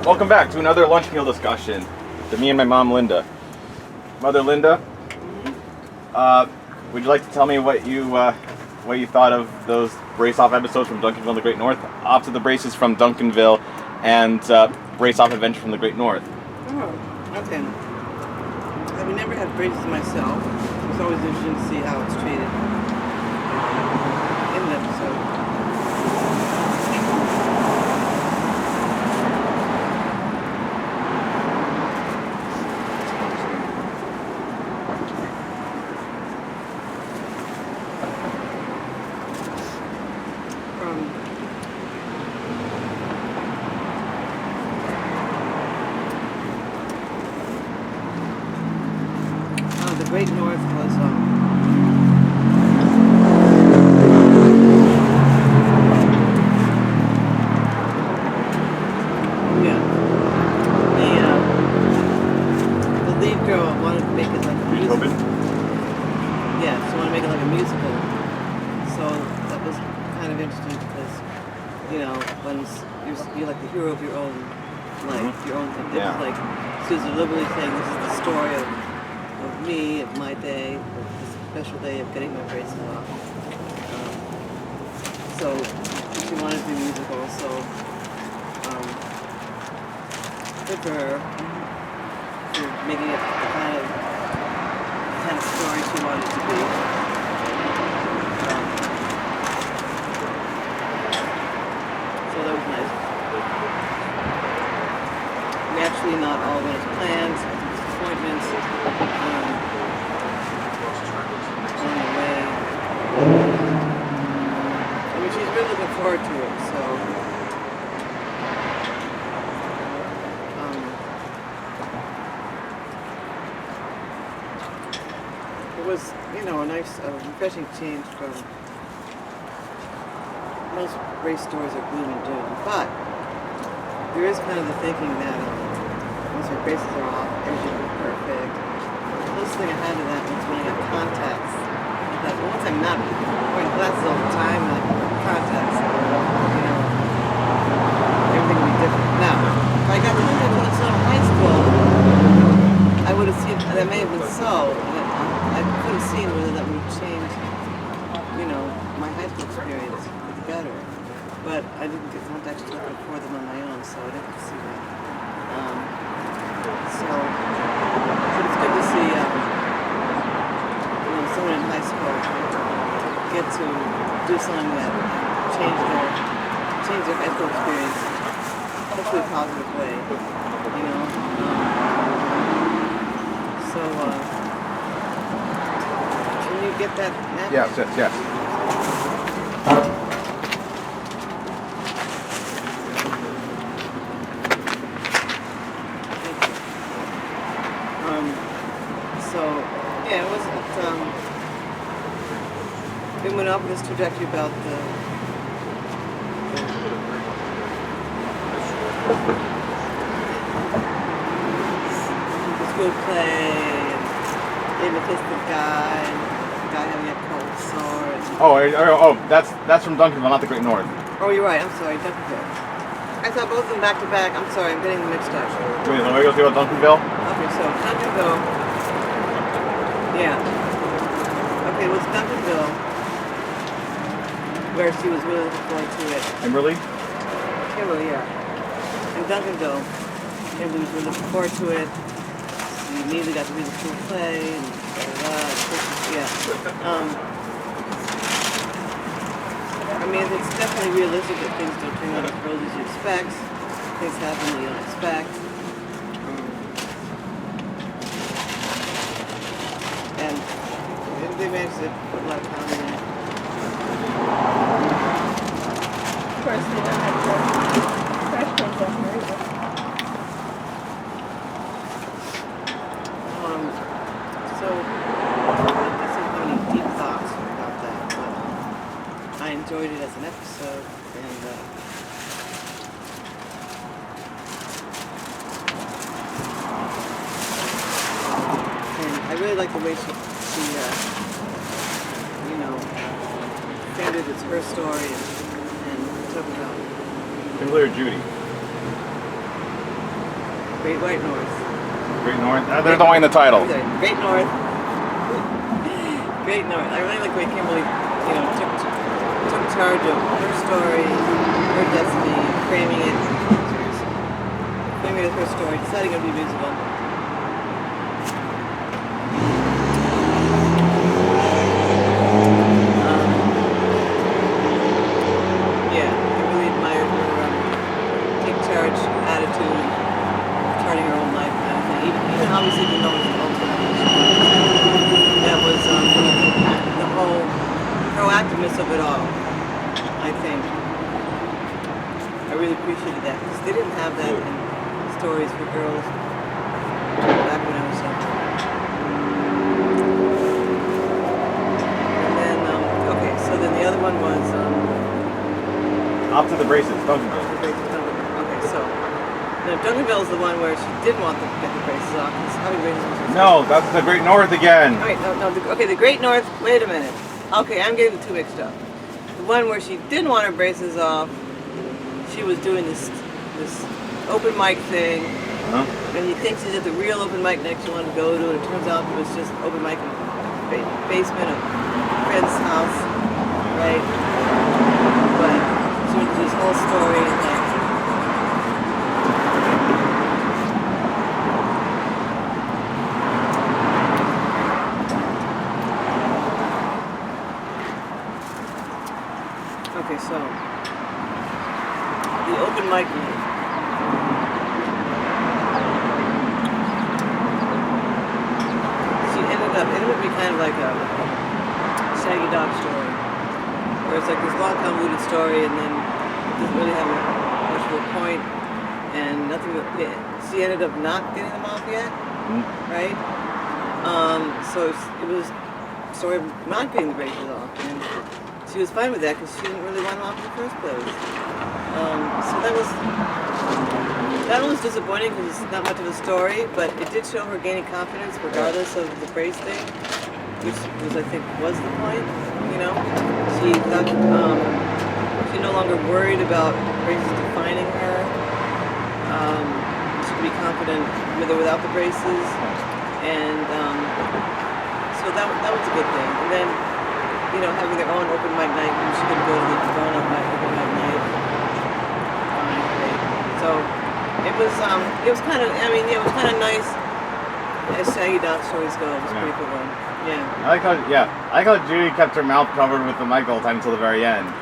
Welcome back to another lunch meal discussion with me and my mom, Linda. Mother Linda, would you like to tell me what you thought of those brace-off episodes from Duncanville and the Great North? Off to the braces from Duncanville and brace-off adventure from the Great North. Oh, okay. I've never had braces myself. It's always interesting to see how it's treated in the episode. The Great North was the lead girl wanted to make it like a musical. Yeah, she wanted to make it like a musical. So that was kind of interesting because, you know, when you're like the hero of your own life, your own thing. Yeah. It's like she was deliberately saying this is the story of me, of my day, of this special day of getting my braces off. So she wanted to be musical, so good for her for making it the kind of story she wanted it to be. So that was nice. We actually not all went as planned. Appointments on the way. I mean, she's really looking forward to it, so it was, you know, a nice, refreshing change from most race stories are gloom and doom, but there is kind of the thinking that once her braces are off, everything will be perfect. The closest thing I had to that was when I got contacts. I thought, well, once I'm not wearing glasses all the time and I can wear contacts, you know, everything will be different. Now, if I got contacts when I was in high school, I would have seen, that may have been so, and I could have seen whether that would have changed, you know, my high school experience for the better. But I didn't get contacts until before them on my own, so I didn't see that. So it's good to see, you know, someone in high school get to do something that change their high school experience, hopefully a positive way, you know. So can you get that napkin? Yes. Yeah, it wasn't. It went up this trajectory about the school play and the pistol guy and the guy having a cold sore. That's from Duncanville, not the Great North. Oh, you're right. I'm sorry, Duncanville. I thought both of them back to back. I'm sorry, I'm getting them mixed up. Wait, let me go see about Duncanville. Okay, so Duncanville. Yeah. Okay, it was Duncanville where she was really looking forward to it. Kimberly, yeah. In Duncanville, Kimberly was really looking forward to it. She immediately got to read the school play and yeah. I mean, it's definitely realistic that things don't turn out as rosy as you expect. Things happen that you don't expect. And they managed to put a lot of comedy in it. Of course, they don't have the Fresh Princess Maria. So, I guess I don't have any deep thoughts about that, but I enjoyed it as an episode, and I really like the way she you know, framed it as her story and talked about Kimberly or Judy? Great White North. Great North. They're knowing the title. Okay, Great North. Great North. I really like the way Kimberly, took charge of her story, her destiny, framing it as her story, deciding it would be musical. Yeah, I really admired her take charge attitude, charting her own life kind of thing. Even obviously the numbers of ultimate. That was the whole proactiveness of it all, I think. I really appreciated that because they didn't have that in stories for girls back when I was young. And then, okay, so then the other one was Up to the braces, Duncanville. Okay, so now Duncanville is the one where she didn't want to get the braces off because having braces was No, that's the Great North again. All right, no, okay, the Great North. Wait a minute. Okay, I'm getting the two mixed up. The one where she didn't want her braces off, she was doing this open mic thing, and you think she's at the real open mic next she wanted to go to, and it turns out it was just open mic in the basement of a friend's house, right? But she went through this whole story and like. Okay, so the open mic night. She ended up being kind of like a Shaggy Dog story, where it's like this long convoluted story, and then it doesn't really have much of a point, and nothing. She ended up not getting them off yet, right? So it was a story of not getting the braces off, and she was fine with that because she didn't really want them off in the first place. So that was disappointing because it's not much of a story, but it did show her gaining confidence regardless of the brace thing, which I think was the point. She thought she no longer worried about braces defining her. She could be confident with or without the braces, and so that was a good thing. And then. Having their own open mic night, and she could go to the grown-up open mic night. So it was kind of, it was kind of nice as Shaggy Dog stories go. It was a pretty good one. Yeah. I like how Judy kept her mouth covered with the mic all the time until the very end.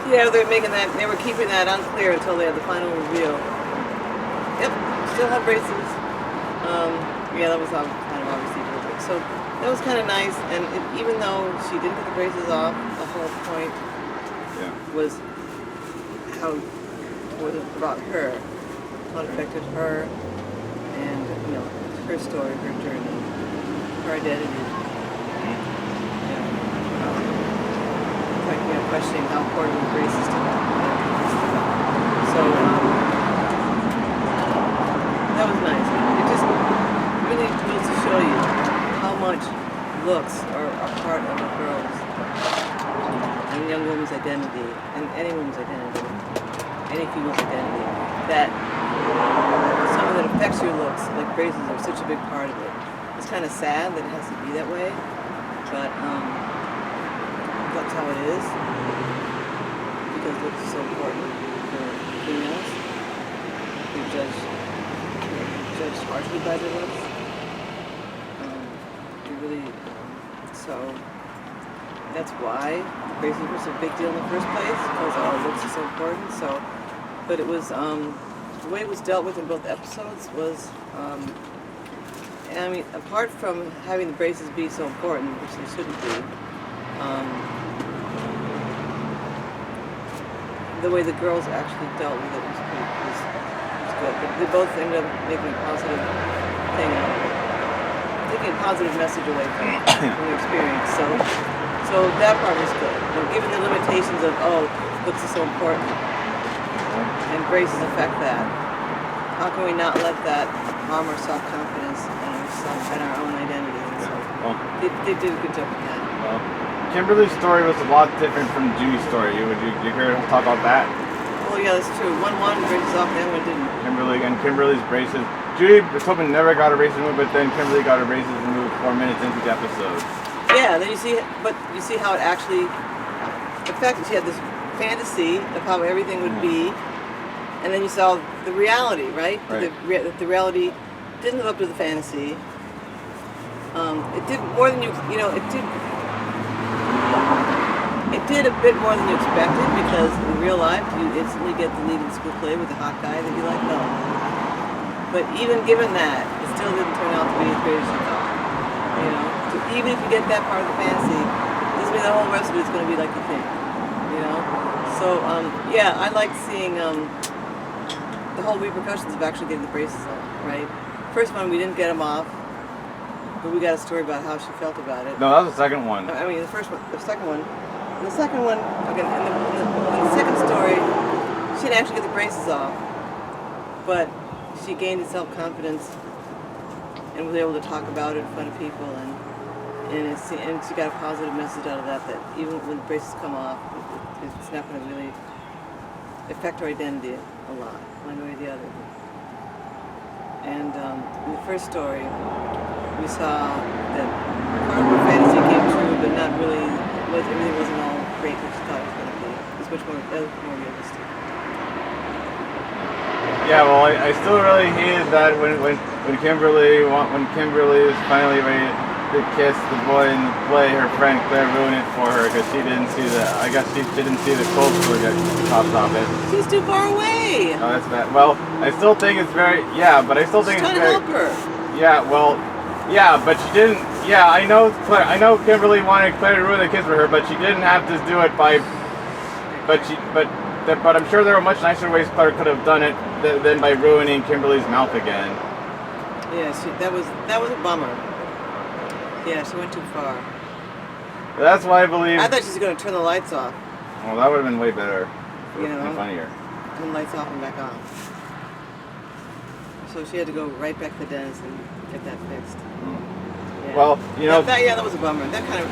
Yeah, they were keeping that unclear until they had the final reveal. Yep, still have braces. That was kind of obviously perfect. So. That was kind of nice, and even though she didn't get the braces off, the whole point was how it about her, how it affected her, and her story, her journey, her identity. Like questioning how important the braces to her. So that was nice. It just really goes to show you how much looks are a part of a girl's and a young woman's identity, and any woman's identity, any female's identity, that something that affects your looks, like braces, are such a big part of it. It's kind of sad that it has to be that way, but that's how it is, because looks are so important for females. They're judged harshly by their looks. So that's why braces were such a big deal in the first place, because our looks are so important. So, but it was the way it was dealt with in both episodes was, apart from having the braces be so important, which they shouldn't be, the way the girls actually dealt with it was good. But they both ended up making a positive thing out of it. Taking a positive message away from the experience. So that part was good. Given the limitations of, looks are so important, and braces affect that, how can we not let that harm our self-confidence and our own identity? And so they did a good job with that. Well, Kimberly's story was a lot different from Judy's story. Would you hear her talk about that? Well, yeah, that's true. One braces off, the other one didn't. Kimberly's braces Judy Tobin never got her braces removed, but then Kimberly got her braces removed 4 minutes into the episode. Yeah, then you see how it actually, the fact that she had this fantasy of how everything would be, and then you saw the reality, right? Right. That the reality didn't live up to the fantasy. It did more than it did a bit more than you expected, because in real life you instantly get the lead in school play with the hot guy that you like, no. But even given that, it still didn't turn out to be as great as you thought. You know, so even if you get that part of the fantasy, doesn't mean the whole rest of it's going to be like you think. You know, so yeah, I like seeing the whole repercussions of actually getting the braces off. Right, first one we didn't get them off, but we got a story about how she felt about it. No, that was the second one. I mean, the second one. And the second one, okay, in the second story, she didn't actually get the braces off, but she gained self-confidence and was able to talk about it in front of people, and she got a positive message out of that even when the braces come off, it's not going to really affect her identity a lot, one way or the other. And in the first story, we saw that part of her fantasy came true, but not really. Everything wasn't all great as she thought it was going to be. It was much more realistic. Yeah, well, I still really hated that when Kimberly was finally ready to kiss the boy in the play, her friend Claire ruined it for her because she didn't see she didn't see the cold screw get popped off it. She's too far away. Oh, that's bad. Well, I still think it's very, but I still think She's it's trying very. to help her. Yeah, well, yeah, but she didn't. Yeah, I know Kimberly wanted Claire to ruin the kiss for her, but she didn't have to do it by. But I'm sure there were much nicer ways Claire could have done it than by ruining Kimberly's mouth again. Yeah, that was a bummer. Yeah, she went too far. That's why I believe. I thought she was going to turn the lights off. Well, that would have been way better. You know, funnier. Turn the lights off and back on. So she had to go right back to the dentist and get that fixed. Yeah. Well, you know. That was a bummer. That kind of.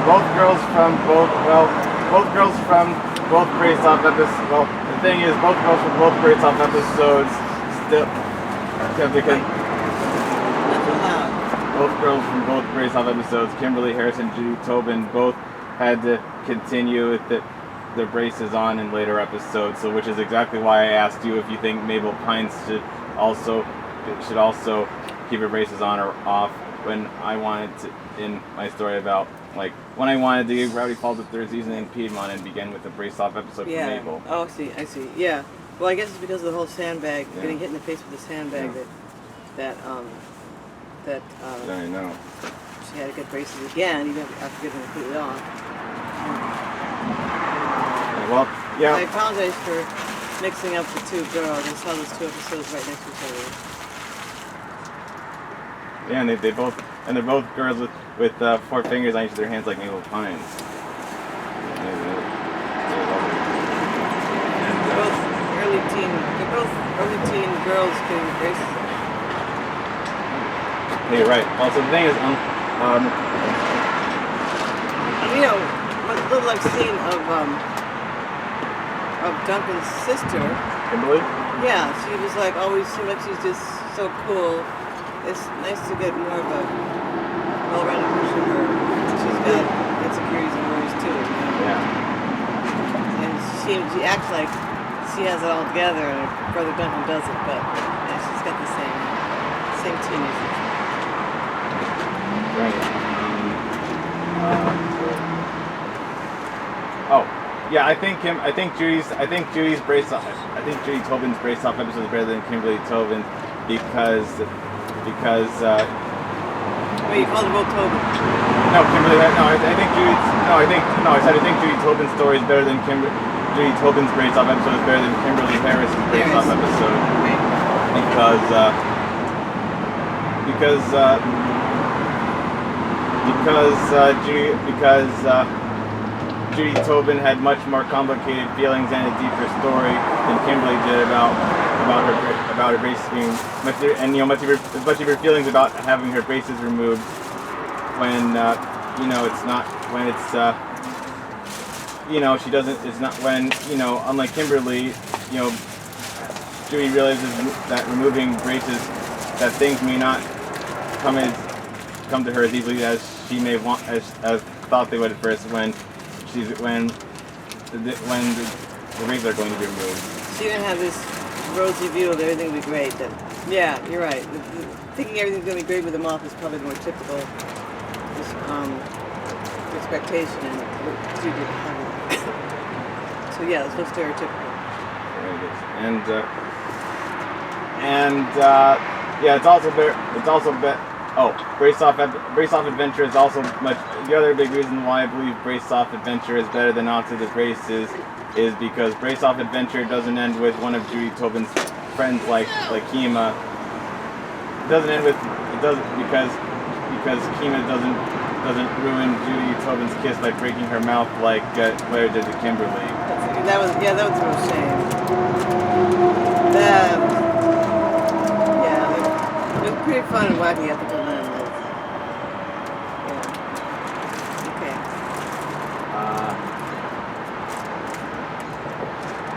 Both girls from both Brace Off episodes. Well, the thing is, both girls from both Brace Off episodes still have to get. Not too loud. Both girls from both Brace Off episodes, Kimberly Harris and Judy Tobin, both had to continue with their braces on in later episodes. So, which is exactly why I asked you if you think Mabel Pines should also keep her braces on or off. When I wanted to, in my story about, like, when I wanted to give Rowdy Falls a third season in Piedmont and begin with the Brace Off episode for Mabel. Oh, I see. Yeah. Well, I guess it's because of the whole sandbag, getting hit in the face with the sandbag that I know. she had to get braces again, even after getting them completely off. Well, yeah. I apologize for mixing up the two girls. I saw those two episodes right next to each other. Yeah, and they're both girls with 4 fingers on each of their hands like Mabel Pines. They're both early teen girls getting braces. Yeah, you're right. Also, the thing is, You know, what little I've seen of Duncan's sister. Kimberly? Yeah, she was like always seemed like she's just so cool. It's nice to get more of a well-rounded person of her. She's got insecurities and worries too. You know? Yeah. And she acts like she has it all together, and her brother Duncan doesn't. But yeah, she's got the same teenage. Right. I think Judy's brace off. I think Judy Tobin's brace off episode is better than Kimberly Tobin because. Wait, you called them both Tobin? No, Kimberly. No, I think Judy's. No, I said I think Judy Tobin's story is better than Judy Tobin's brace off episode is better than Kimberly Harris's brace off episode because Judy Tobin had much more complicated feelings and a deeper story than Kimberly did about her braces being much of her feelings about having her braces removed when she doesn't, it's not when, unlike Kimberly, Judy realizes that removing braces, that things may not come to her as easily as she may want, as thought they would at first when the braces are going to be removed. She didn't have this rosy view of everything will be great. Yeah, you're right. Thinking everything's going to be great with them off is probably more typical expectation, and she didn't have it. So yeah, it's so stereotypical. Yeah, it's also Brace Off Adventure is also much. The other big reason why I believe Brace Off Adventure is better than Onto the Braces is because Brace Off Adventure doesn't end with one of Judy Tobin's friends like Kima. It doesn't end with because Kima doesn't ruin Judy Tobin's kiss by breaking her mouth like Claire did to Kimberly. That was a real shame. It was pretty fun and wacky up until then. Yeah. Okay.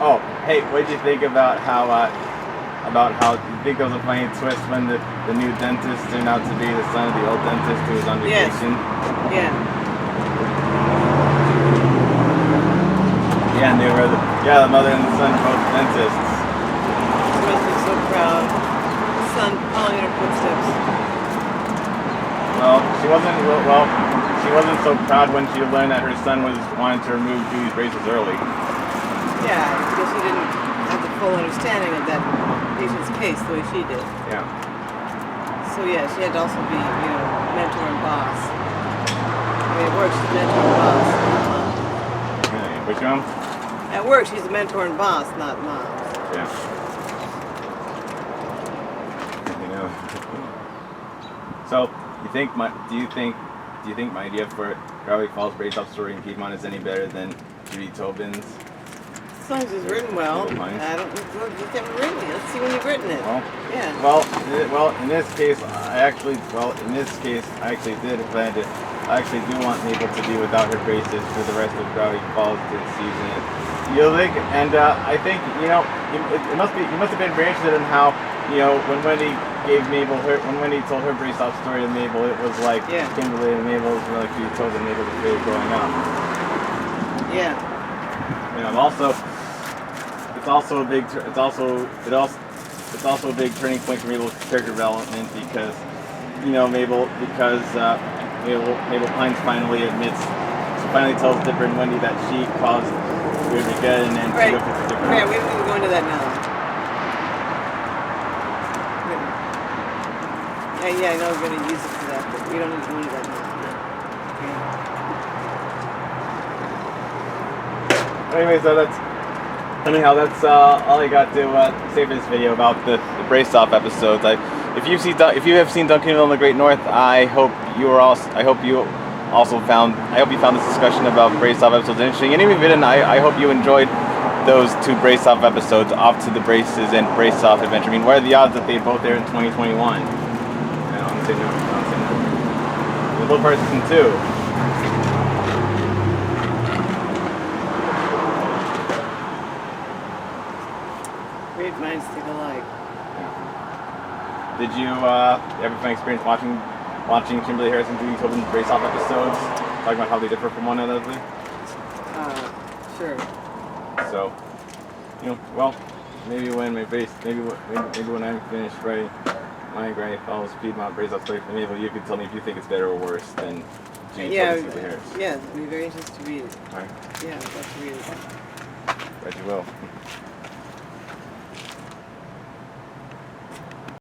Oh, hey, what did you think about how you think there was a funny twist when the new dentist turned out to be the son of the old dentist who was on vacation? Yeah. Yeah, and they were the mother and the son are both dentists. She must be so proud. The son following in her footsteps. Well, she wasn't so proud when she learned that her son was wanting to remove Judy's braces early. Yeah, because she didn't have the full understanding of that patient's case the way she did. Yeah. So yeah, she had to also be, mentor and boss. I mean, at work she's mentor and boss, not mom. Okay, which one? At work she's a mentor and boss, not mom. Yeah. So, do you think my idea for Gravity Falls Brace Off story in Piedmont is any better than Judy Tobin's? As long as it's written well. I don't. You haven't written it. Let's see when you've written it. Well, in this case, I actually did plan to. I actually do want Mabel to be without her braces for the rest of Gravity Falls this season. I think you must have been very interested in how when Wendy told her brace off story to Mabel, it was like Kimberly and Mabel was really like Judy Tobin. Mabel was really growing up. Yeah. It's also a big turning point for Mabel's character development because Mabel Pines finally tells Dipper and Wendy that she caused Armageddon and right. she looked at the Dipper. Right, we don't need to go into that now. Yeah, I know we're going to use it for that, but we don't need to go into that now. Anyway, so that's all I got to say for this video about the Brace Off episodes. If you have seen Duncanville and the Great North, I hope you found this discussion about Brace Off episodes interesting. And even if you didn't, I hope you enjoyed those two Brace Off episodes, Off to the Braces and Brace Off Adventure. I mean, what are the odds that they both air in 2021? I'm saying no. They're both part of season 2. Great minds think alike. Did you ever find experience watching Kimberly Harris and Judy Tobin's Brace Off episodes, talking about how they differ from one another? Sure. So, maybe when I'm finished writing my Granny Falls Piedmont Brace Off story for Mabel, you could tell me if you think it's better or worse than Judy Tobin's Kimberly Harris. Yeah, I'd be very interested to read it. All right. Yeah, I'd love to read it. Glad you will.